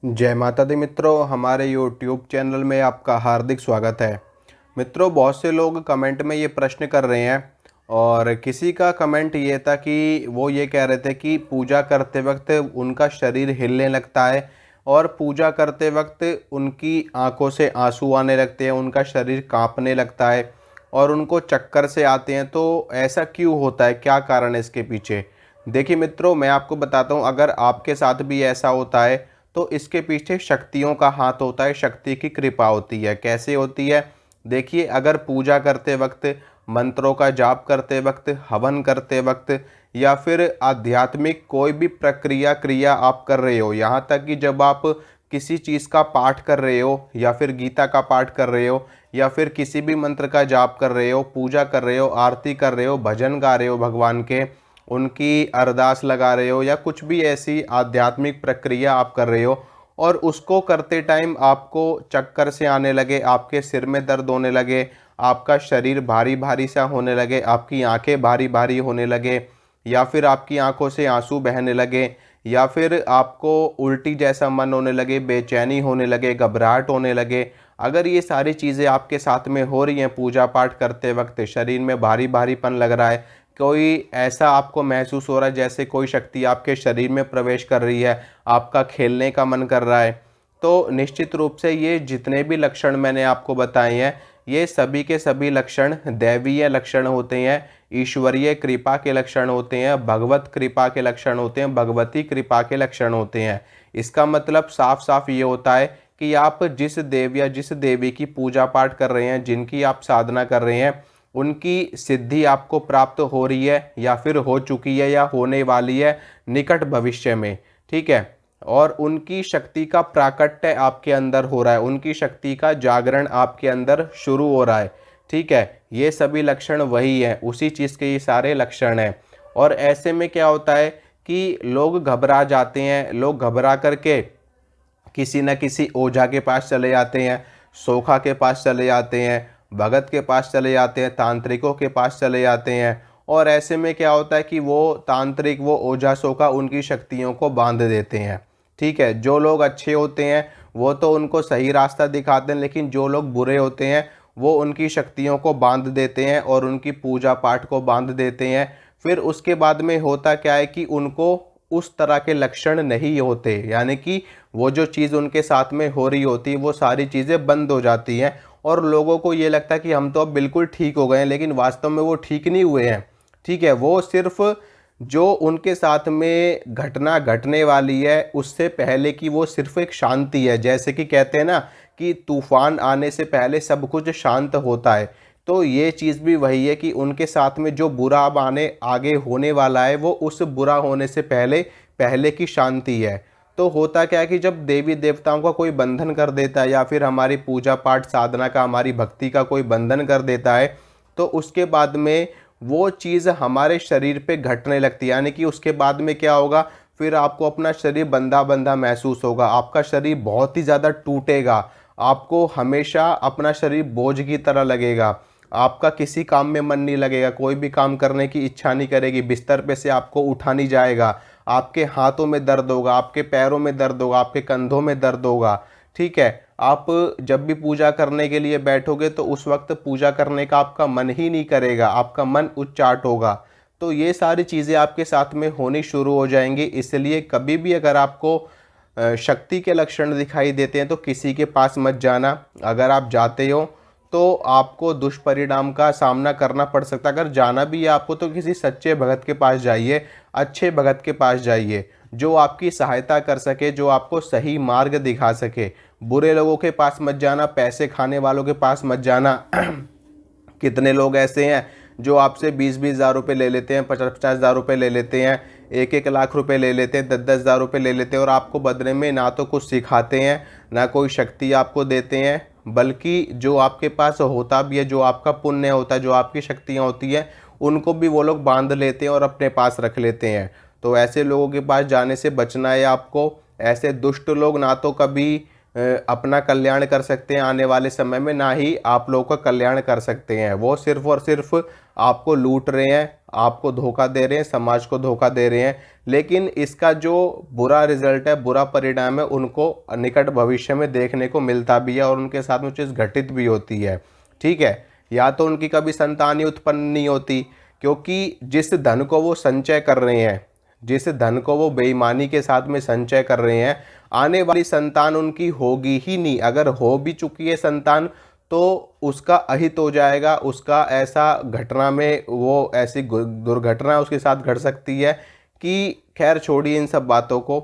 जय माता दी मित्रों, हमारे यूट्यूब चैनल में आपका हार्दिक स्वागत है। मित्रों, बहुत से लोग कमेंट में ये प्रश्न कर रहे हैं और किसी का कमेंट ये था कि वो ये कह रहे थे कि पूजा करते वक्त उनका शरीर हिलने लगता है और पूजा करते वक्त उनकी आंखों से आंसू आने लगते हैं, उनका शरीर कांपने लगता है और उनको चक्कर से आते हैं। तो ऐसा क्यों होता है, क्या कारण है इसके पीछे? देखिए मित्रों, मैं आपको बताता हूँ, अगर आपके साथ भी ऐसा होता है तो इसके पीछे शक्तियों का हाथ होता है, शक्ति की कृपा होती है। कैसे होती है? देखिए, अगर पूजा करते वक्त, मंत्रों का जाप करते वक्त, हवन करते वक्त या फिर आध्यात्मिक कोई भी प्रक्रिया क्रिया आप कर रहे हो, यहाँ तक कि जब आप किसी चीज़ का पाठ कर रहे हो या फिर गीता का पाठ कर रहे हो या फिर किसी भी मंत्र का जाप कर रहे हो, पूजा कर रहे हो, आरती कर रहे हो, भजन गा रहे हो भगवान के, उनकी अरदास लगा रहे हो या कुछ भी ऐसी आध्यात्मिक प्रक्रिया आप कर रहे हो और उसको करते टाइम आपको चक्कर से आने लगे, आपके सिर में दर्द होने लगे, आपका शरीर भारी भारी सा होने लगे, आपकी आंखें भारी भारी होने लगे या फिर आपकी आंखों से आंसू बहने लगे या फिर आपको उल्टी जैसा मन होने लगे, बेचैनी होने लगे, घबराहट होने लगे, अगर ये सारी चीज़ें आपके साथ में हो रही हैं, पूजा पाठ करते वक्त शरीर में भारी भारीपन लग रहा है, कोई ऐसा आपको महसूस हो रहा है जैसे कोई शक्ति आपके शरीर में प्रवेश कर रही है, आपका खेलने का मन कर रहा है, तो निश्चित रूप से ये जितने भी लक्षण मैंने आपको बताए हैं, ये सभी के सभी लक्षण दैवीय लक्षण होते हैं, ईश्वरीय कृपा के लक्षण होते हैं, भगवत कृपा के लक्षण होते हैं, भगवती कृपा के लक्षण होते हैं। इसका मतलब साफ साफ ये होता है कि आप जिस देव या जिस देवी की पूजा पाठ कर रहे हैं, जिनकी आप साधना कर रहे हैं, उनकी सिद्धि आपको प्राप्त हो रही है या फिर हो चुकी है या होने वाली है निकट भविष्य में। ठीक है, और उनकी शक्ति का प्राकट्य आपके अंदर हो रहा है, उनकी शक्ति का जागरण आपके अंदर शुरू हो रहा है। ठीक है, ये सभी लक्षण वही हैं, उसी चीज़ के ये सारे लक्षण हैं। और ऐसे में क्या होता है कि लोग घबरा जाते हैं, लोग घबरा करके किसी न किसी ओझा के पास चले जाते हैं, सोखा के पास चले जाते हैं, भगत के पास चले जाते हैं, तांत्रिकों के पास चले जाते हैं। और ऐसे में क्या होता है कि वो तांत्रिक, वो ओझा सोखा उनकी शक्तियों को बांध देते हैं। ठीक है, जो लोग अच्छे होते हैं वो तो उनको सही रास्ता दिखाते हैं, लेकिन जो लोग बुरे होते हैं वो उनकी शक्तियों को बांध देते हैं और उनकी पूजा पाठ को बांध देते हैं। फिर उसके बाद में होता क्या है कि उनको उस तरह के लक्षण नहीं होते, यानी कि वो जो चीज़ उनके साथ में हो रही होती है वो सारी चीज़ें बंद हो जाती हैं और लोगों को ये लगता है कि हम तो अब बिल्कुल ठीक हो गए हैं, लेकिन वास्तव में वो ठीक नहीं हुए हैं। ठीक है, वो सिर्फ जो उनके साथ में घटना घटने वाली है उससे पहले की वो सिर्फ एक शांति है। जैसे कि कहते हैं ना कि तूफान आने से पहले सब कुछ शांत होता है, तो ये चीज़ भी वही है कि उनके साथ में जो बुरा अब आगे होने वाला है वो उस बुरा होने से पहले पहले की शांति है। तो होता क्या है कि जब देवी देवताओं का कोई बंधन कर देता है या फिर हमारी पूजा पाठ साधना का, हमारी भक्ति का कोई बंधन कर देता है, तो उसके बाद में वो चीज़ हमारे शरीर पे घटने लगती है। यानी कि उसके बाद में क्या होगा, फिर आपको अपना शरीर बंधा बंधा महसूस होगा, आपका शरीर बहुत ही ज़्यादा टूटेगा, आपको हमेशा अपना शरीर बोझ की तरह लगेगा, आपका किसी काम में मन नहीं लगेगा, कोई भी काम करने की इच्छा नहीं करेगी, बिस्तर पे से आपको उठा नहीं जाएगा, आपके हाथों में दर्द होगा, आपके पैरों में दर्द होगा, आपके कंधों में दर्द होगा। ठीक है, आप जब भी पूजा करने के लिए बैठोगे तो उस वक्त पूजा करने का आपका मन ही नहीं करेगा, आपका मन उच्चाट होगा। तो ये सारी चीज़ें आपके साथ में होनी शुरू हो जाएंगी। इसलिए कभी भी अगर आपको शक्ति के लक्षण दिखाई देते हैं तो किसी के पास मत जाना। अगर आप जाते हो तो आपको दुष्परिणाम का सामना करना पड़ सकता है। अगर जाना भी है आपको तो किसी सच्चे भगत के पास जाइए, अच्छे भगत के पास जाइए, जो आपकी सहायता कर सके, जो आपको सही मार्ग दिखा सके। बुरे लोगों के पास मत जाना, पैसे खाने वालों के पास मत जाना। कितने लोग ऐसे हैं जो आपसे 20-20 हज़ार रुपये ले लेते हैं, 50-50 हज़ार रुपये ले लेते हैं, 1-1 लाख रुपए ले लेते हैं, 10-10 हज़ार रुपये ले लेते हैं और आपको बदले में ना तो कुछ सिखाते हैं, ना कोई शक्ति आपको देते हैं, बल्कि जो आपके पास होता भी है, जो आपका पुण्य होता है, जो आपकी शक्तियाँ होती हैं, उनको भी वो लोग बांध लेते हैं और अपने पास रख लेते हैं। तो ऐसे लोगों के पास जाने से बचना है आपको। ऐसे दुष्ट लोग ना तो कभी अपना कल्याण कर सकते हैं आने वाले समय में, ना ही आप लोगों का कल्याण कर सकते हैं। वो सिर्फ और सिर्फ आपको लूट रहे हैं, आपको धोखा दे रहे हैं, समाज को धोखा दे रहे हैं। लेकिन इसका जो बुरा रिजल्ट है, बुरा परिणाम है, उनको निकट भविष्य में देखने को मिलता भी है और उनके साथ में चीज़ घटित भी होती है। ठीक है, या तो उनकी कभी संतान ही उत्पन्न नहीं होती, क्योंकि जिस धन को वो संचय कर रहे हैं, जिस धन को वो बेईमानी के साथ में संचय कर रहे हैं, आने वाली संतान उनकी होगी ही नहीं। अगर हो भी चुकी है संतान तो उसका अहित हो जाएगा, उसका ऐसा घटना में वो ऐसी दुर्घटना उसके साथ घट सकती है कि खैर छोड़िए इन सब बातों को।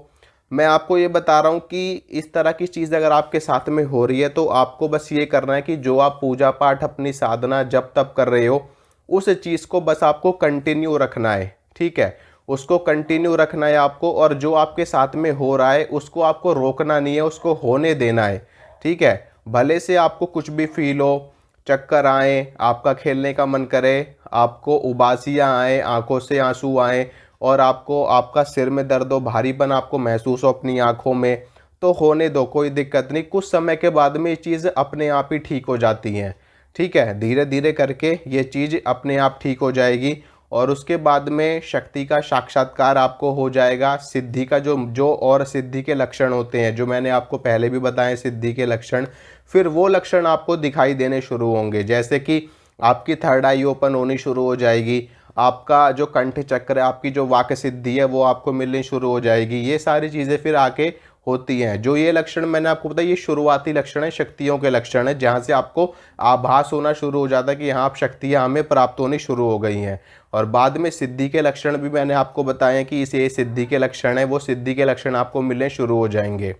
मैं आपको ये बता रहा हूँ कि इस तरह की चीज़ अगर आपके साथ में हो रही है तो आपको बस ये करना है कि जो आप पूजा पाठ अपनी साधना जब तब कर रहे हो उस चीज़ को बस आपको कंटिन्यू रखना है। ठीक है, उसको कंटिन्यू रखना है आपको, और जो आपके साथ में हो रहा है उसको आपको रोकना नहीं है, उसको होने देना है। ठीक है, भले से आपको कुछ भी फील हो, चक्कर आए, आपका खेलने का मन करे, आपको उबासियाँ आए, आंखों से आंसू आए और आपको आपका सिर में दर्द हो, भारीपन आपको महसूस हो अपनी आंखों में, तो होने दो, कोई दिक्कत नहीं। कुछ समय के बाद में ये चीज़ अपने आप ही ठीक हो जाती हैं। ठीक है, धीरे धीरे करके ये चीज़ अपने आप ठीक हो जाएगी और उसके बाद में शक्ति का साक्षात्कार आपको हो जाएगा। सिद्धि का जो जो और सिद्धि के लक्षण होते हैं, जो मैंने आपको पहले भी बताए सिद्धि के लक्षण, फिर वो लक्षण आपको दिखाई देने शुरू होंगे। जैसे कि आपकी थर्ड आई ओपन होनी शुरू हो जाएगी, आपका जो कंठ चक्र है, आपकी जो वाक् सिद्धि है वो आपको मिलनी शुरू हो जाएगी। ये सारी चीज़ें फिर आके होती हैं। जो ये लक्षण मैंने आपको बताया, ये शुरुआती लक्षण है, शक्तियों के लक्षण है, जहाँ से आपको आभास होना शुरू हो जाता है कि हाँ, अब शक्तियाँ हमें प्राप्त होनी शुरू हो गई हैं। और बाद में सिद्धि के लक्षण भी मैंने आपको बताए कि इसे सिद्धि के लक्षण है, वो सिद्धि के लक्षण आपको मिलने शुरू हो जाएंगे।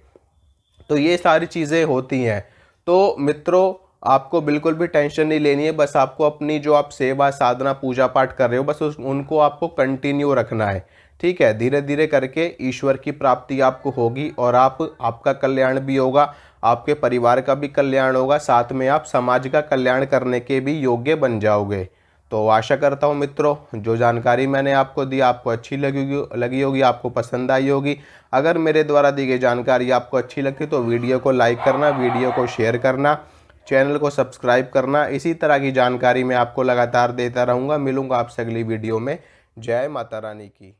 तो ये सारी चीज़ें होती हैं। तो मित्रों, आपको बिल्कुल भी टेंशन नहीं लेनी है, बस आपको अपनी जो आप सेवा साधना पूजा पाठ कर रहे हो बस उनको आपको कंटिन्यू रखना है। ठीक है, धीरे धीरे करके ईश्वर की प्राप्ति आपको होगी और आपका कल्याण भी होगा, आपके परिवार का भी कल्याण होगा, साथ में आप समाज का कल्याण करने के भी योग्य बन जाओगे। तो आशा करता हूँ मित्रों, जो जानकारी मैंने आपको दी आपको अच्छी लगी होगी, आपको पसंद आई होगी। अगर मेरे द्वारा दी गई जानकारी आपको अच्छी लगती तो वीडियो को लाइक करना, वीडियो को शेयर करना, चैनल को सब्सक्राइब करना। इसी तरह की जानकारी मैं आपको लगातार देता रहूँगा। मिलूँगा आपसे अगली वीडियो में। जय माता रानी की।